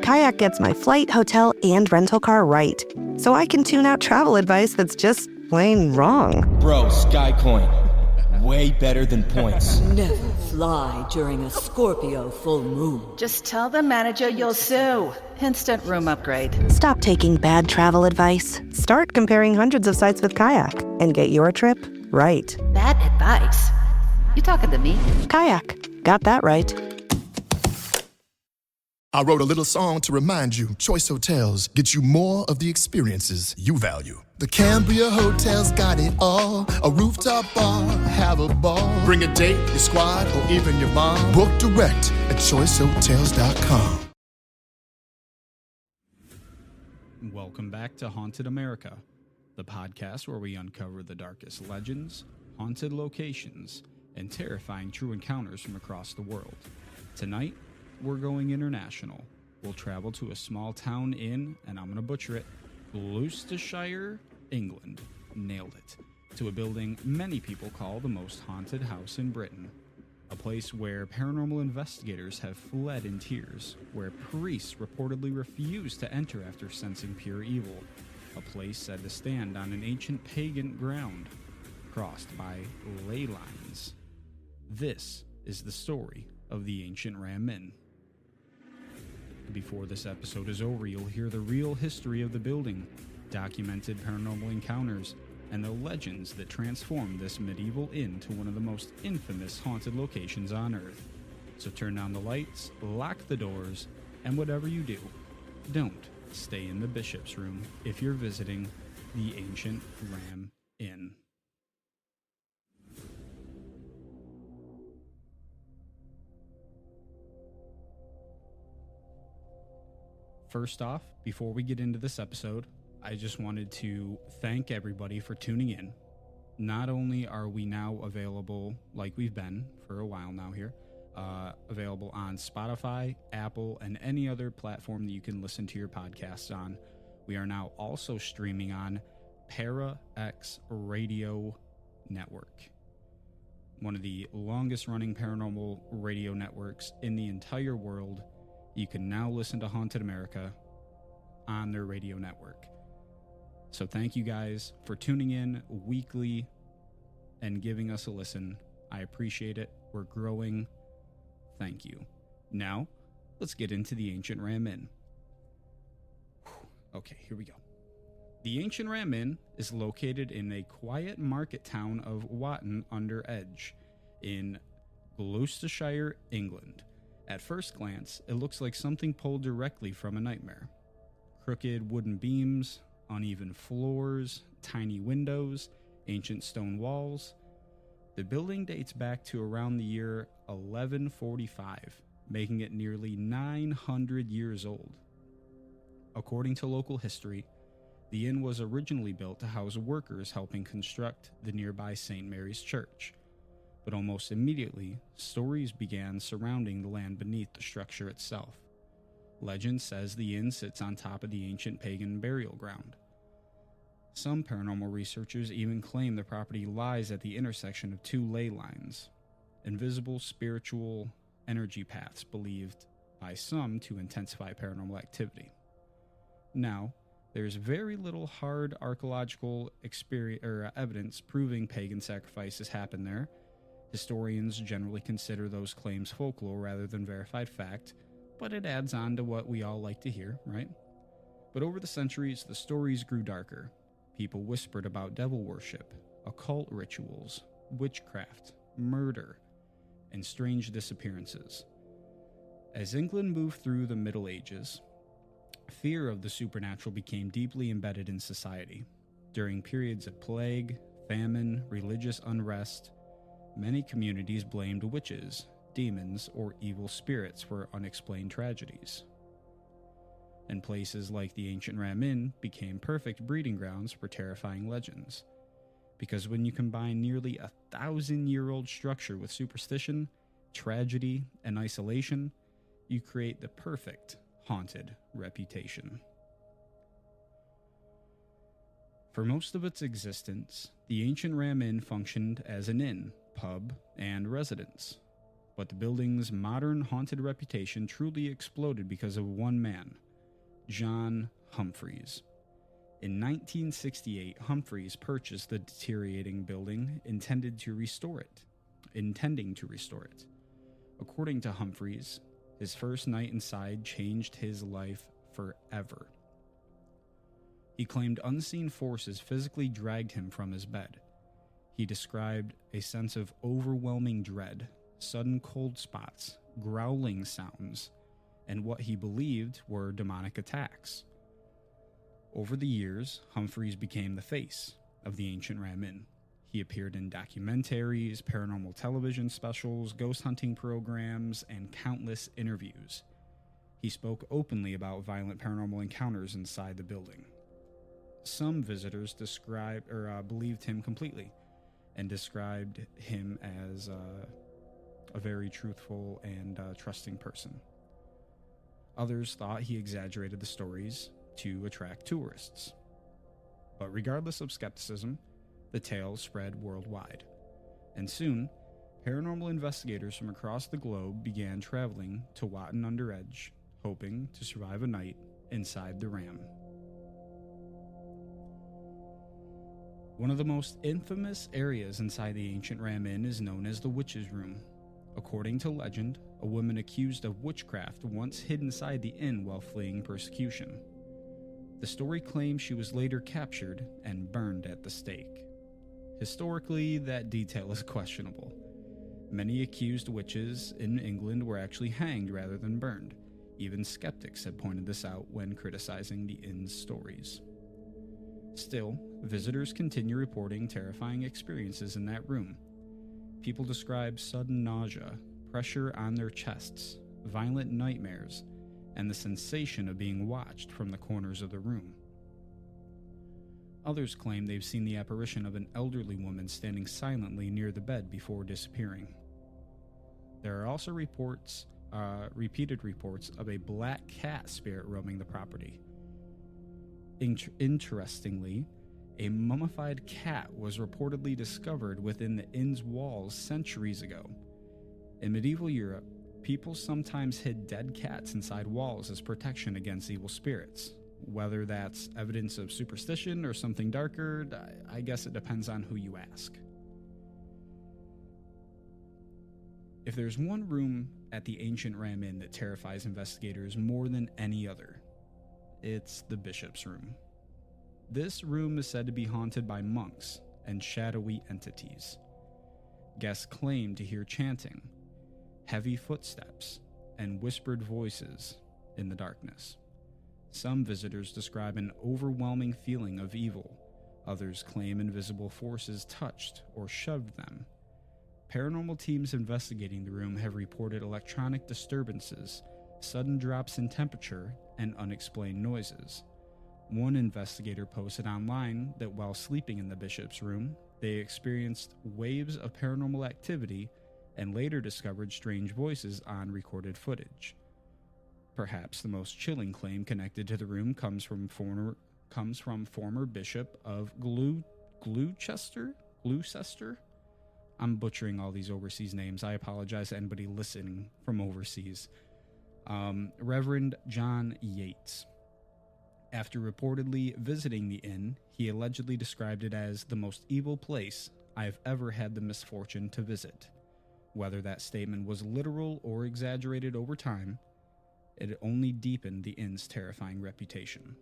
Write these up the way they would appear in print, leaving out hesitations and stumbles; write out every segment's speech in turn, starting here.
Kayak gets my flight, hotel, and rental car right, so I can tune out travel advice that's just plain wrong. Bro, Skycoin. Way better than points. Never fly during a Scorpio full moon. Just tell the manager you'll sue. Instant room upgrade. Stop taking bad travel advice. Start comparing hundreds of sites with Kayak and get your trip right. Bad advice? You talking to me? Kayak. Got that right. I wrote a little song to remind you, Choice Hotels get you more of the experiences you value. The Cambria Hotel's got it all. A rooftop bar, have a ball. Bring a date, your squad, or even your mom. Book direct at choicehotels.com. Welcome back to Haunted America, the podcast where we uncover the darkest legends, haunted locations, and terrifying true encounters from across the world. Tonight, we're going international. We'll travel to a small town in, and I'm going to butcher it, Gloucestershire, England. Nailed it. To a building many people call the most haunted house in Britain. A place where paranormal investigators have fled in tears, where priests reportedly refuse to enter after sensing pure evil. A place said to stand on an ancient pagan ground, crossed by ley lines. This is the story of the ancient Ram Inn. Before this episode is over, you'll hear the real history of the building, documented paranormal encounters, and the legends that transformed this medieval inn to one of the most infamous haunted locations on Earth. So turn down the lights, lock the doors, and whatever you do, don't stay in the bishop's room if you're visiting the ancient Ram Inn. First off, before we get into this episode, I just wanted to thank everybody for tuning in. Not only are we now available, like we've been for a while now here, available on Spotify, Apple, and any other platform that you can listen to your podcasts on, we are now also streaming on ParaX Radio Network, one of the longest running paranormal radio networks in the entire world. You can now listen to Haunted America on their radio network. So thank you guys for tuning in weekly and giving us a listen. I appreciate it. We're growing. Thank you. Now, let's get into the Ancient Ram Inn. Okay, here we go. The Ancient Ram Inn is located in a quiet market town of Watton-under-Edge in Gloucestershire, England. At first glance, it looks like something pulled directly from a nightmare. Crooked wooden beams, uneven floors, tiny windows, ancient stone walls. The building dates back to around the year 1145, making it nearly 900 years old. According to local history, the inn was originally built to house workers helping construct the nearby St. Mary's Church. But almost immediately, stories began surrounding the land beneath the structure itself. Legend says the inn sits on top of the ancient pagan burial ground. Some paranormal researchers even claim the property lies at the intersection of two ley lines, invisible spiritual energy paths believed by some to intensify paranormal activity. Now, there's very little hard archaeological evidence proving pagan sacrifices happened there. Historians generally consider those claims folklore rather than verified fact, but it adds on to what we all like to hear, right? But over the centuries, the stories grew darker. People whispered about devil worship, occult rituals, witchcraft, murder, and strange disappearances. As England moved through the Middle Ages, fear of the supernatural became deeply embedded in society. During periods of plague, famine, religious unrest, many communities blamed witches, demons, or evil spirits for unexplained tragedies. And places like the ancient Ram Inn became perfect breeding grounds for terrifying legends. Because when you combine nearly 1,000-year-old structure with superstition, tragedy, and isolation, you create the perfect haunted reputation. For most of its existence, the ancient Ram Inn functioned as an inn, pub, and residence. but the building's modern haunted reputation truly exploded because of one man, John Humphreys. In 1968, Humphreys purchased the deteriorating building, intending to restore it. According to Humphreys, his first night inside changed his life forever. He claimed unseen forces physically dragged him from his bed. He described a sense of overwhelming dread, sudden cold spots, growling sounds, and what he believed were demonic attacks. Over the years, Humphreys became the face of the Ancient Ram Inn. He appeared in documentaries, paranormal television specials, ghost hunting programs, and countless interviews. He spoke openly about violent paranormal encounters inside the building. Some visitors believed him completely and described him as a very truthful and trusting person. Others thought he exaggerated the stories to attract tourists. But regardless of skepticism, the tale spread worldwide, and soon, paranormal investigators from across the globe began traveling to Watton-under-Edge, hoping to survive a night inside the Ram. One of the most infamous areas inside the ancient Ram Inn is known as the Witch's Room. According to legend, a woman accused of witchcraft once hid inside the inn while fleeing persecution. The story claims she was later captured and burned at the stake. Historically, that detail is questionable. Many accused witches in England were actually hanged rather than burned. Even skeptics have pointed this out when criticizing the inn's stories. Still, visitors continue reporting terrifying experiences in that room. People describe sudden nausea, pressure on their chests, violent nightmares, and the sensation of being watched from the corners of the room. Others claim they've seen the apparition of an elderly woman standing silently near the bed before disappearing. There are also repeated reports of a black cat spirit roaming the property. Interestingly, a mummified cat was reportedly discovered within the inn's walls centuries ago. In medieval Europe, people sometimes hid dead cats inside walls as protection against evil spirits. Whether that's evidence of superstition or something darker, I guess it depends on who you ask. If there's one room at the ancient Ram Inn that terrifies investigators more than any other, it's the Bishop's Room. This room is said to be haunted by monks and shadowy entities. Guests claim to hear chanting, heavy footsteps, and whispered voices in the darkness. Some visitors describe an overwhelming feeling of evil. Others claim invisible forces touched or shoved them. Paranormal teams investigating the room have reported electronic disturbances, sudden drops in temperature, and unexplained noises. One investigator posted online that while sleeping in the Bishop's Room, they experienced waves of paranormal activity and later discovered strange voices on recorded footage. Perhaps the most chilling claim connected to the room comes from former Bishop of Gloucester? I'm butchering all these overseas names. I apologize to anybody listening from overseas. Reverend John Yates. After reportedly visiting the inn, he allegedly described it as the most evil place I've ever had the misfortune to visit. Whether that statement was literal or exaggerated over time, it only deepened the inn's terrifying reputation.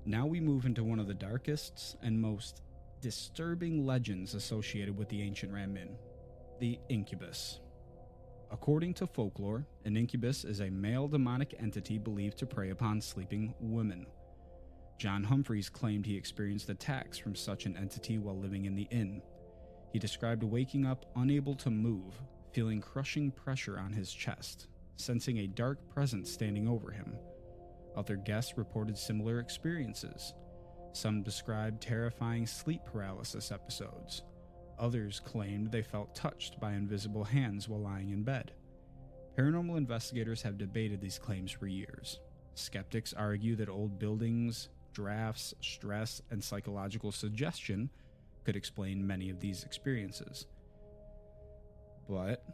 Now we move into one of the darkest and most disturbing legends associated with the ancient Ram Inn, the incubus. According to folklore, an incubus is a male demonic entity believed to prey upon sleeping women. John Humphreys claimed he experienced attacks from such an entity while living in the inn. He described waking up unable to move, feeling crushing pressure on his chest, sensing a dark presence standing over him. Other guests reported similar experiences. Some described terrifying sleep paralysis episodes. Others claimed they felt touched by invisible hands while lying in bed. Paranormal investigators have debated these claims for years. Skeptics argue that old buildings, drafts, stress, and psychological suggestion could explain many of these experiences. But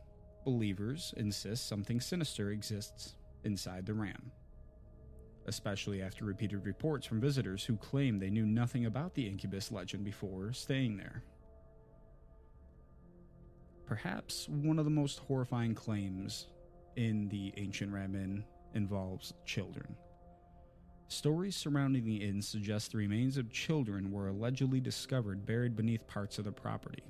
believers insist something sinister exists inside the ram, especially after repeated reports from visitors who claim they knew nothing about the incubus legend before staying there. Perhaps one of the most horrifying claims in the ancient Ram Inn involves children. Stories surrounding the inn suggest the remains of children were allegedly discovered buried beneath parts of the property.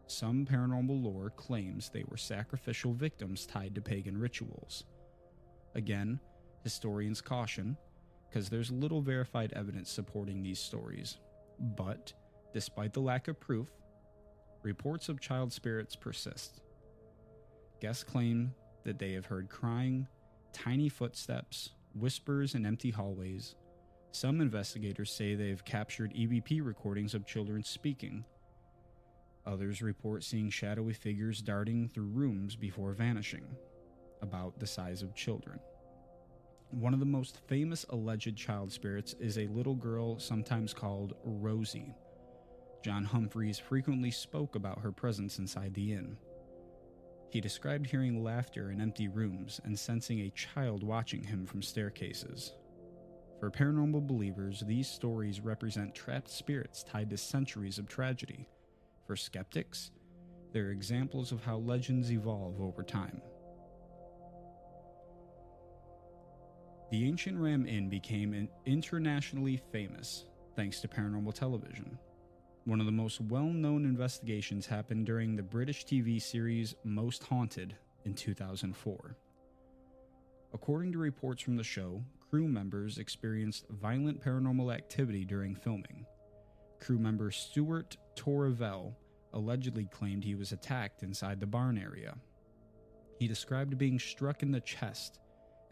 Some paranormal lore claims they were sacrificial victims tied to pagan rituals. Again, historians caution, because there's little verified evidence supporting these stories. But, despite the lack of proof, reports of child spirits persist. Guests claim that they have heard crying, tiny footsteps, whispers in empty hallways. Some investigators say they've captured EVP recordings of children speaking. Others report seeing shadowy figures darting through rooms before vanishing, about the size of children. One of the most famous alleged child spirits is a little girl sometimes called Rosie. John Humphreys frequently spoke about her presence inside the inn. He described hearing laughter in empty rooms and sensing a child watching him from staircases. For paranormal believers, these stories represent trapped spirits tied to centuries of tragedy. For skeptics, they're examples of how legends evolve over time. The ancient Ram Inn became internationally famous thanks to paranormal television. One of the most well-known investigations happened during the British TV series Most Haunted in 2004. According to reports from the show, crew members experienced violent paranormal activity during filming. Crew member Stuart Torrevell allegedly claimed he was attacked inside the barn area. He described being struck in the chest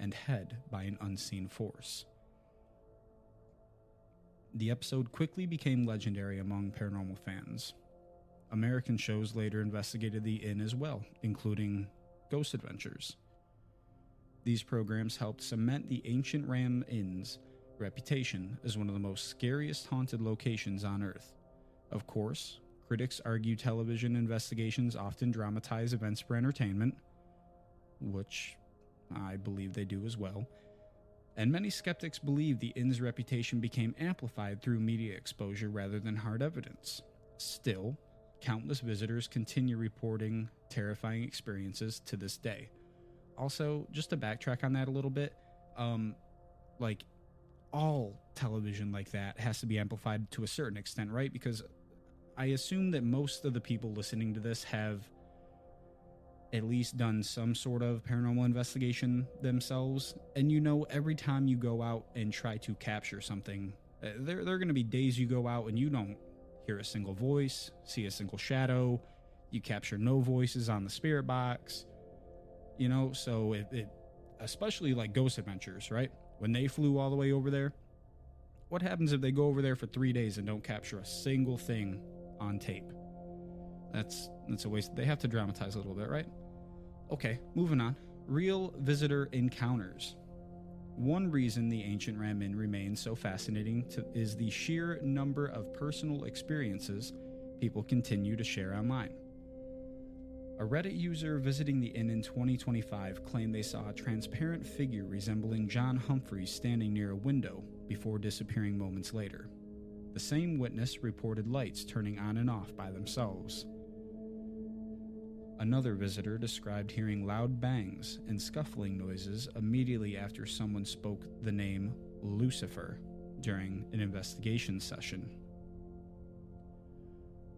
and head by an unseen force. The episode quickly became legendary among paranormal fans. American shows later investigated the inn as well, including Ghost Adventures. These programs helped cement the ancient Ram Inn's reputation as one of the most scariest haunted locations on Earth. Of course, critics argue television investigations often dramatize events for entertainment, which I believe they do as well. And many skeptics believe the inn's reputation became amplified through media exposure rather than hard evidence. Still, countless visitors continue reporting terrifying experiences to this day. Also, just to backtrack on that a little bit, like all television like that has to be amplified to a certain extent, right? Because I assume that most of the people listening to this have at least done some sort of paranormal investigation themselves. And every time you go out and try to capture something, there are going to be days you go out and you don't hear a single voice, see a single shadow, you capture no voices on the spirit box, so it especially like Ghost Adventures, right? When they flew all the way over there, what happens if they go over there for 3 days and don't capture a single thing on tape? That's a waste. They have to dramatize a little bit, right? Okay, moving on. Real visitor encounters. One reason the ancient Ram Inn remains so fascinating is the sheer number of personal experiences people continue to share online. A Reddit user visiting the inn in 2025 claimed they saw a transparent figure resembling John Humphreys standing near a window before disappearing moments later. The same witness reported lights turning on and off by themselves. Another visitor described hearing loud bangs and scuffling noises immediately after someone spoke the name Lucifer during an investigation session.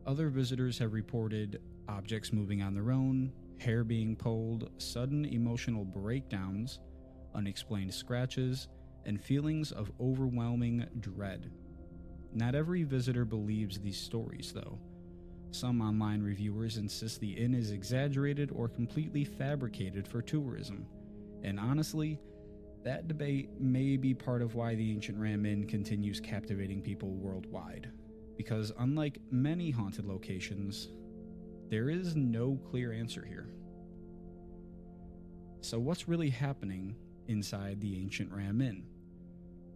Other visitors have reported objects moving on their own, hair being pulled, sudden emotional breakdowns, unexplained scratches, and feelings of overwhelming dread. Not every visitor believes these stories, though. Some online reviewers insist the inn is exaggerated or completely fabricated for tourism. And honestly, that debate may be part of why the ancient Ram Inn continues captivating people worldwide. Because unlike many haunted locations, there is no clear answer here. So what's really happening inside the ancient Ram Inn.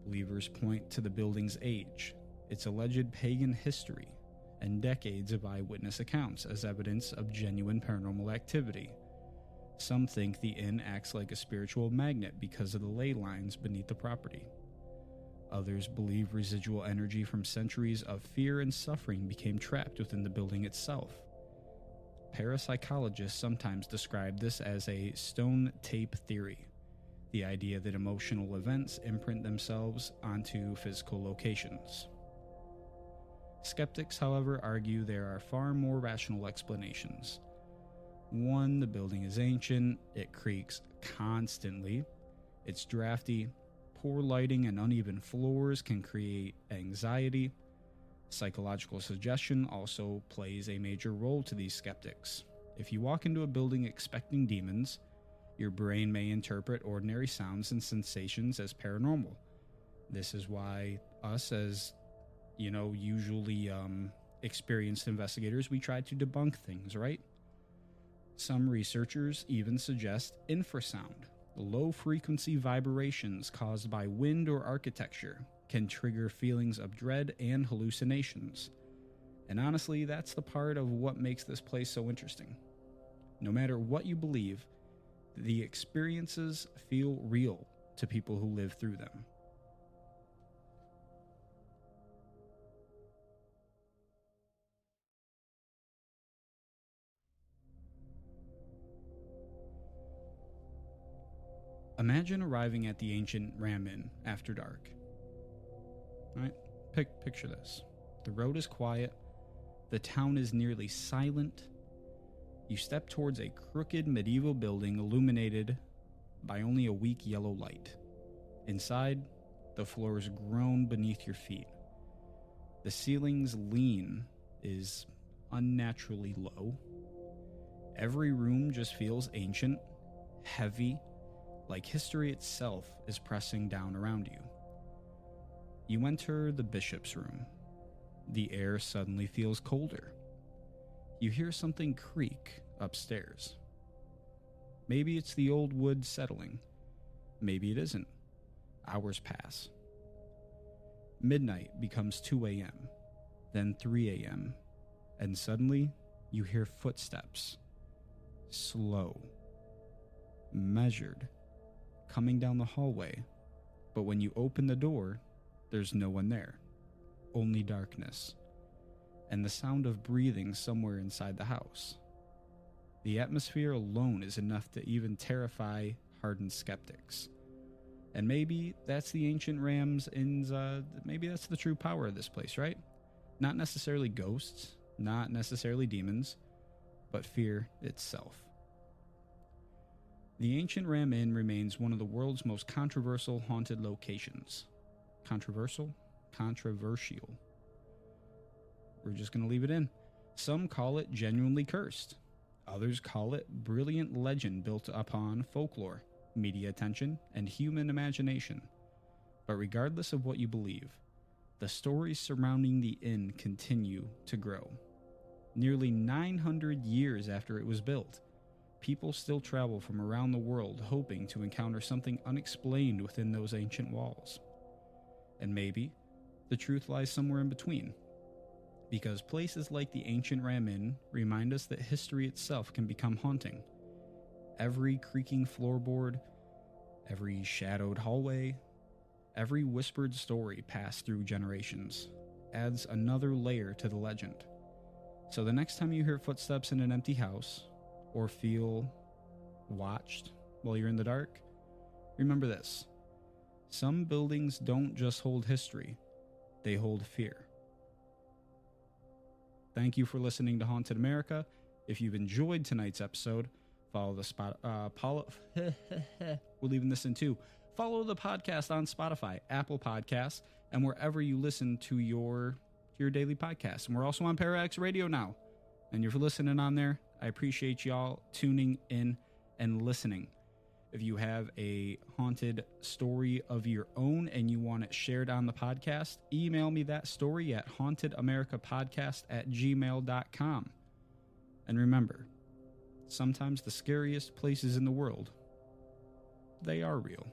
Believers point to the building's age, its alleged pagan history, and decades of eyewitness accounts as evidence of genuine paranormal activity. Some think the inn acts like a spiritual magnet because of the ley lines beneath the property. Others believe residual energy from centuries of fear and suffering became trapped within the building itself. Parapsychologists sometimes describe this as a stone tape theory, the idea that emotional events imprint themselves onto physical locations. Skeptics, however, argue there are far more rational explanations. One, the building is ancient, it creaks constantly, it's drafty, poor lighting and uneven floors can create anxiety. Psychological suggestion also plays a major role to these skeptics. If you walk into a building expecting demons, your brain may interpret ordinary sounds and sensations as paranormal. This is why us, as usually experienced investigators, we try to debunk things, right? Some researchers even suggest infrasound, low-frequency vibrations caused by wind or architecture, can trigger feelings of dread and hallucinations. And honestly, that's the part of what makes this place so interesting. No matter what you believe, the experiences feel real to people who live through them. Imagine arriving at the ancient Ram Inn after dark. All right, picture this. The road is quiet. The town is nearly silent. You step towards a crooked medieval building illuminated by only a weak yellow light. Inside, the floors groan beneath your feet. The ceiling's lean is unnaturally low. Every room just feels ancient, heavy, like history itself is pressing down around you. You enter the bishop's room. The air suddenly feels colder. You hear something creak upstairs. Maybe it's the old wood settling. Maybe it isn't. Hours pass. Midnight becomes 2 a.m., then 3 a.m., and suddenly you hear footsteps. Slow. Measured. Coming down the hallway, but when you open the door, there's no one there, only darkness, and the sound of breathing somewhere inside the house. The atmosphere alone is enough to even terrify hardened skeptics. And maybe that's the ancient Rams Inn's, maybe that's the true power of this place, right? Not necessarily ghosts, not necessarily demons, but fear itself. The ancient Ram Inn remains one of the world's most controversial haunted locations. Controversial? Controversial. We're just going to leave it in. Some call it genuinely cursed. Others call it brilliant legend built upon folklore, media attention, and human imagination. But regardless of what you believe, the stories surrounding the inn continue to grow. Nearly 900 years after it was built, people still travel from around the world hoping to encounter something unexplained within those ancient walls. And maybe the truth lies somewhere in between. Because places like the ancient Ram Inn remind us that history itself can become haunting. Every creaking floorboard, every shadowed hallway, every whispered story passed through generations adds another layer to the legend. So the next time you hear footsteps in an empty house, or feel watched while you're in the dark, remember this. Some buildings don't just hold history, they hold fear. Thank you for listening to Haunted America. If you've enjoyed tonight's episode, follow the we're leaving this in too. Follow the podcast on Spotify, Apple Podcasts, and wherever you listen to your daily podcast. And we're also on Parax Radio now. And if you're listening on there, I appreciate y'all tuning in and listening. If you have a haunted story of your own and you want it shared on the podcast, email me that story at hauntedamericapodcast@gmail.com. And remember, sometimes the scariest places in the world, they are real.